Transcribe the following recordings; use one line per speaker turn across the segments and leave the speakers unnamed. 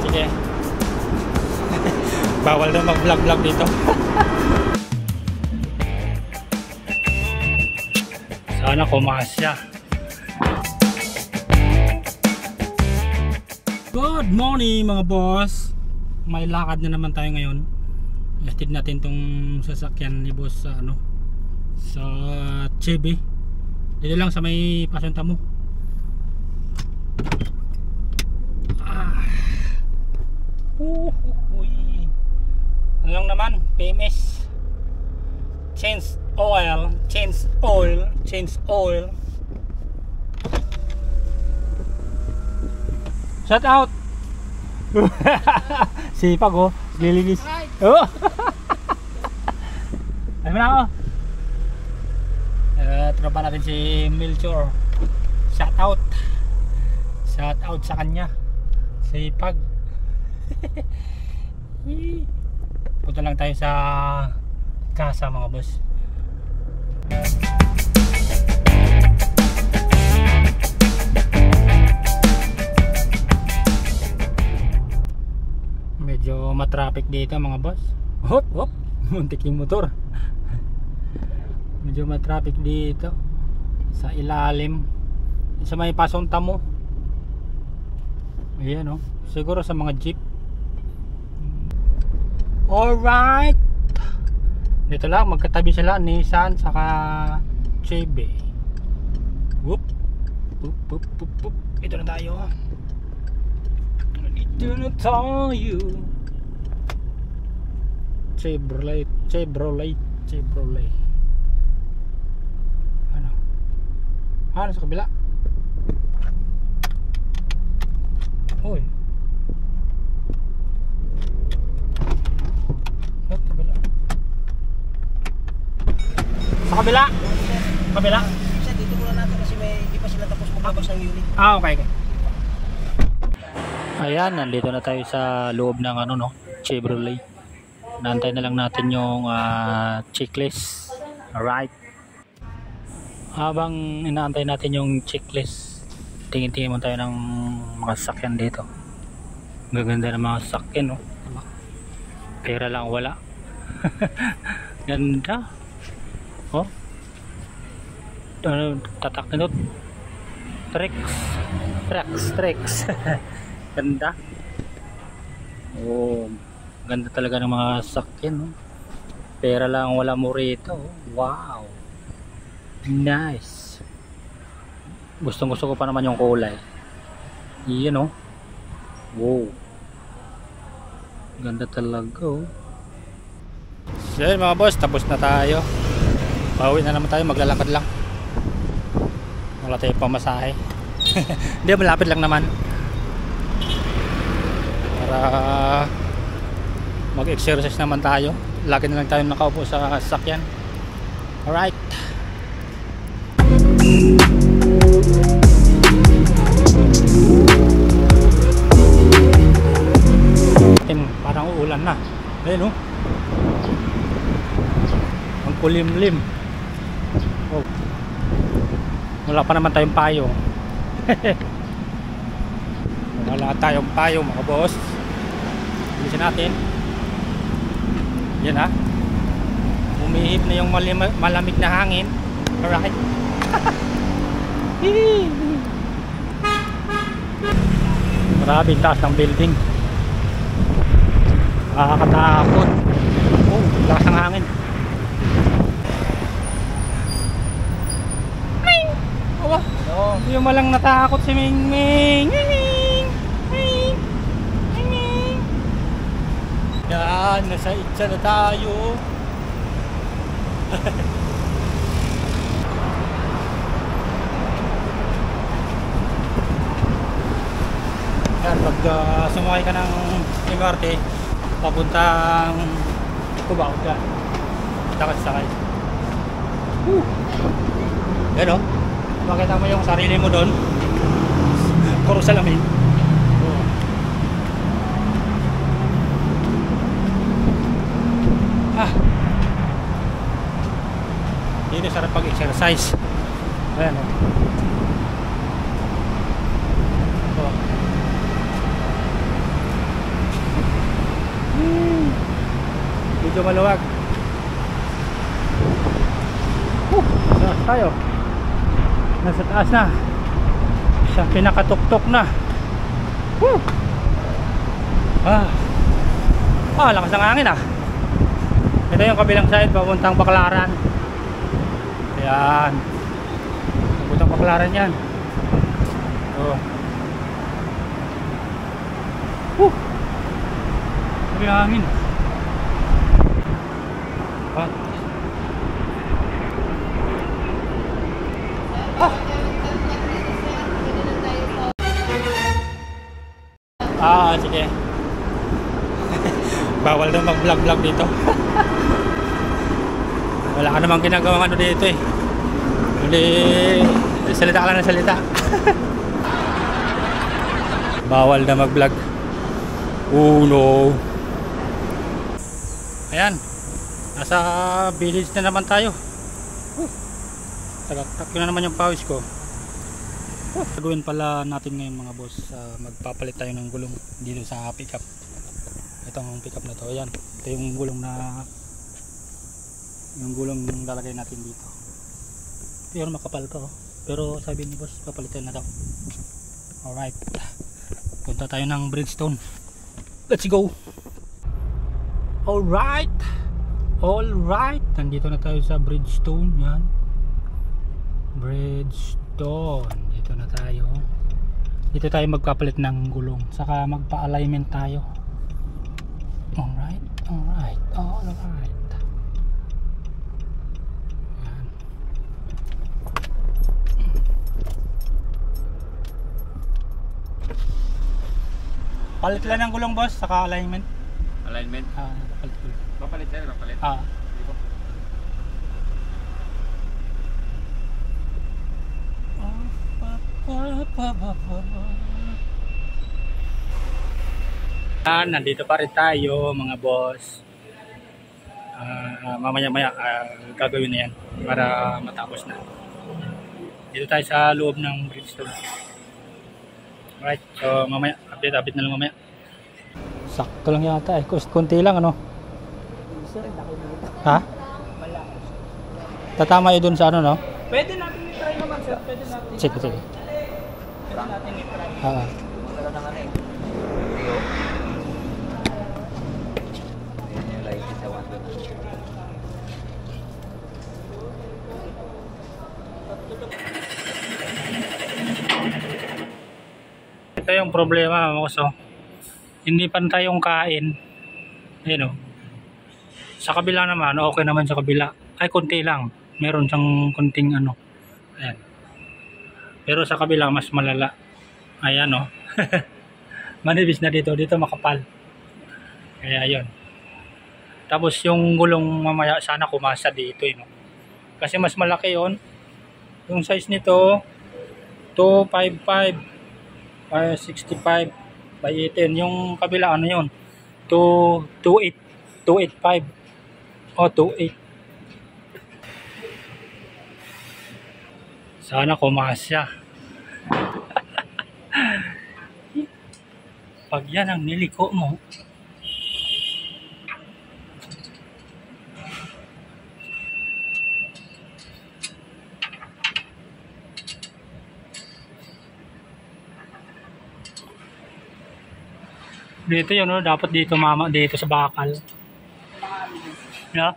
sige. Bawal na mag-vlog-vlog dito. Sana kumasya. Good morning mga boss. May lakad na naman tayo ngayon. Hatid natin tong sasakyan ni boss sa sa Chebe. Dito lang sa may pasunta mo. Ano lang naman, PMS. Change oil. Shout out. Sipag oh, lilinis. Oh. Ay mo na ako. Tropa natin si Melchor. Shout out sa kanya. Sipag. Punta lang tayo sa kasa mga boss. Medyo matraffic dito mga boss. Hop hop, muntik yung motor. Medyo matraffic dito sa ilalim sa may pasong tamo. Ayan oh, siguro sa mga jeep. Alright, dito lang magkatabi sila, Nissan saka Chebe. Whoop, whoop, whoop, whoop, whoop. Ito na tayo. Ito na tayo. Chevrolet. Ano sa kabila? Uy. Sa kabila. Kabila.
Dito muna natin kasi hindi pa sila tapos maglabas ng unit.
Okay. Ayan, nandito na tayo sa loob ng Chevrolet. Naantay na lang natin yung checklist. Alright. Habang inaantay natin yung checklist, tingin-tingin mo tayo ng mga sasakyan dito. Gaganda ng mga sasakyan, no? Pera lang wala. Ganda. Oh. Tatak na doon. Trex. Ganda. Oh, ganda talaga ng mga sasakyan, no? Pera lang wala mo rito. Wow. Nice. Gusto ko pa naman yung kulay. Iyan, no? Wow. Ganda talaga, oh. So yun mga boss, tapos na tayo. Pauwi na naman tayo, maglalakad lang. Wala tayong pamasahe. Hindi, malapit lang naman. Para mag-exercise naman tayo. Lagi na lang tayo nakaupo sa sasakyan. Alright. Parang uulan na. Ayun, oh. Ang kulimlim. Oh. Wala pa naman tayong payo. Wala tayong payo mga boss. Bilisan natin. Yan ha. Umihip na yung malamig na hangin. Alright. Maraming taas ng building. Nakakatakot. Oh, lakas ng hangin. Oh, yung malang natakot si Mingming. Yan, nasa itsa na tayo. Yan, pag sumakay ka ng MRT papuntang Cubao dyan, sakay. Yan o, makita mo yung sarili mo doon. Puro salamin. Dito sarap pag-exercise. Ayan o. medyo maluwag. Taas tayo. Nasa taas na. Sa pinakatuktok na. Woo! Lakas ng hangin ah. Ito yung kabilang side papuntang Baclaran. Ayan. Papuntang Baclaran yan. Sabi ng hangin. Sige. Bawal na mag-vlog dito. Wala ka namang ginagawang ano dito eh. Hindi salita ka lang na salita. Bawal na mag-vlog. Oh no. Ayan. Nasa village na naman tayo. Tagaktak ko na naman yung pawis ko. Gagawin pala natin ngayon mga boss, magpapalit tayo ng gulong dito sa pickup. Itong pickup na to, ayan. Ito yung gulong na lalagay natin dito. Pero makapal to, pero sabi ni boss papalitan na daw. Alright, punta tayo ng Bridgestone. Let's go. Alright, nandito na tayo sa Bridgestone. Yan, Bridgestone. Dito na tayo. Dito tayo magpapalit ng gulong, saka magpa-alignment tayo. Alright. Yan. Palit lang ng gulong boss, saka alignment.
Alignment?
Papalit gulong.
Papalit sir, papalit?
Nandito pa rin tayo mga boss. Mamaya gagawin na yan para matapos na. Dito tayo sa loob ng Bridgestone. Alright, so mamaya update na lang mamaya. Sakto lang yata eh, konti lang ano. Ha? Tatama yun dun sa ano no?
Pwede natin i-try naman sir. Pwede natin.
Sige.
Pwede natin i-try. Wala na nga eh.
Ito yung problema mga boss, hindi pantay yung kain. Ayun o. Sa kabila naman, okay naman sa kabila. Ay, konti lang. Meron siyang konting ano. Ayan. Pero sa kabila, mas malala. Ayan o. Manibis na dito. Dito makapal. Kaya yun. Tapos yung gulong mamaya, sana kumasa dito. No? Kasi mas malaki yun. Yung size nito, 255 65 by 18. Yung kabila ano yun, 285 o 28. Sana kumasya. Pag yan ang niliko mo, dito yun, no? Dapat dito mama, dito sa bakal. Yeah?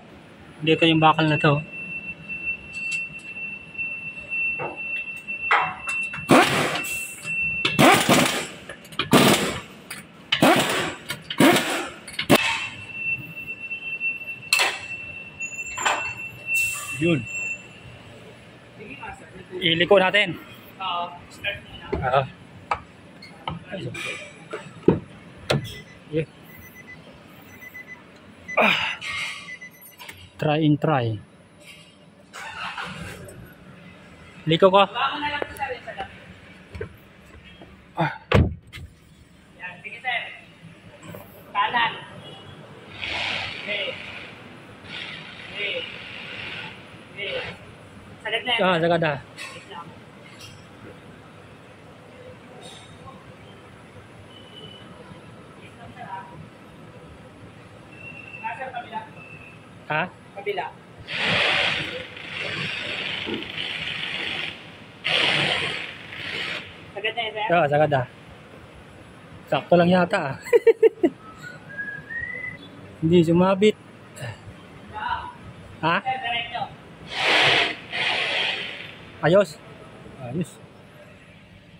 Dito yung bakal na to. Yun. Iliko natin.
Start na.
Yeah. Try. Liko ko.
Baka na lang sa rin sa lang. Yan, sige sir. Kanan. Okay. Sagad na yan.
Sagad na. Ha?
Kabila. Sagad na yun, sir?
Oo, sagad ah. Sakto lang yata ah. Hindi sumabit. Ha?
Diretso.
Ayos. Ayos.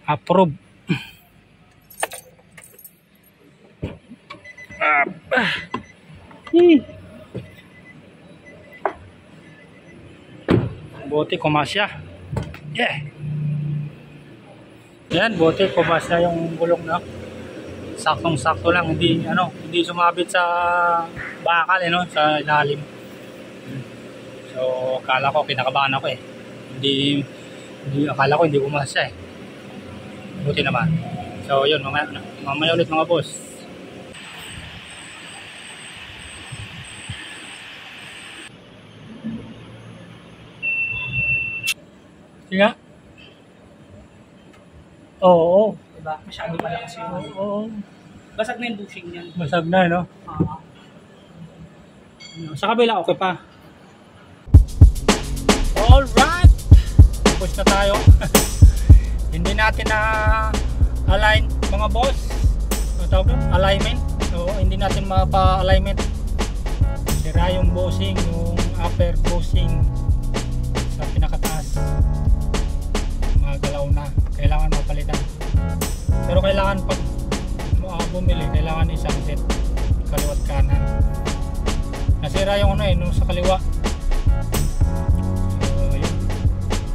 Approve. Buti kumasya. Yeah. Yan, buti kumasya yung gulong na. Saktong-sakto lang, hindi sumabit sa bakal sa ilalim. So, akala ko kinakabahan ako eh. Akala ko hindi kumasya eh. Buti naman. So, yun, mamaya ulit mga boss. Sige nga. Oo.
Diba? Masyado pala kasi yun.
Oo.
Basag na yung bushing niyan.
Masag na, no? Sa kabila, okay pa. Alright! Tapos na tayo. Hindi natin na align mga boss. Alignment. So, hindi natin mapa-alignment. Sira yung bushing, yung upper bushing sa pinakataas. Magalaw na. Kailangan mapalitan. Pero kailangan pag bumili, kailangan isang set kaliwat kanan. Nasira yung nung sa kaliwa. So yun,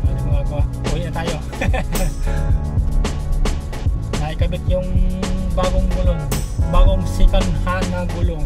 ano magagawa, uwi na tayo. Naikabit yung bagong gulong, bagong second hand na gulong.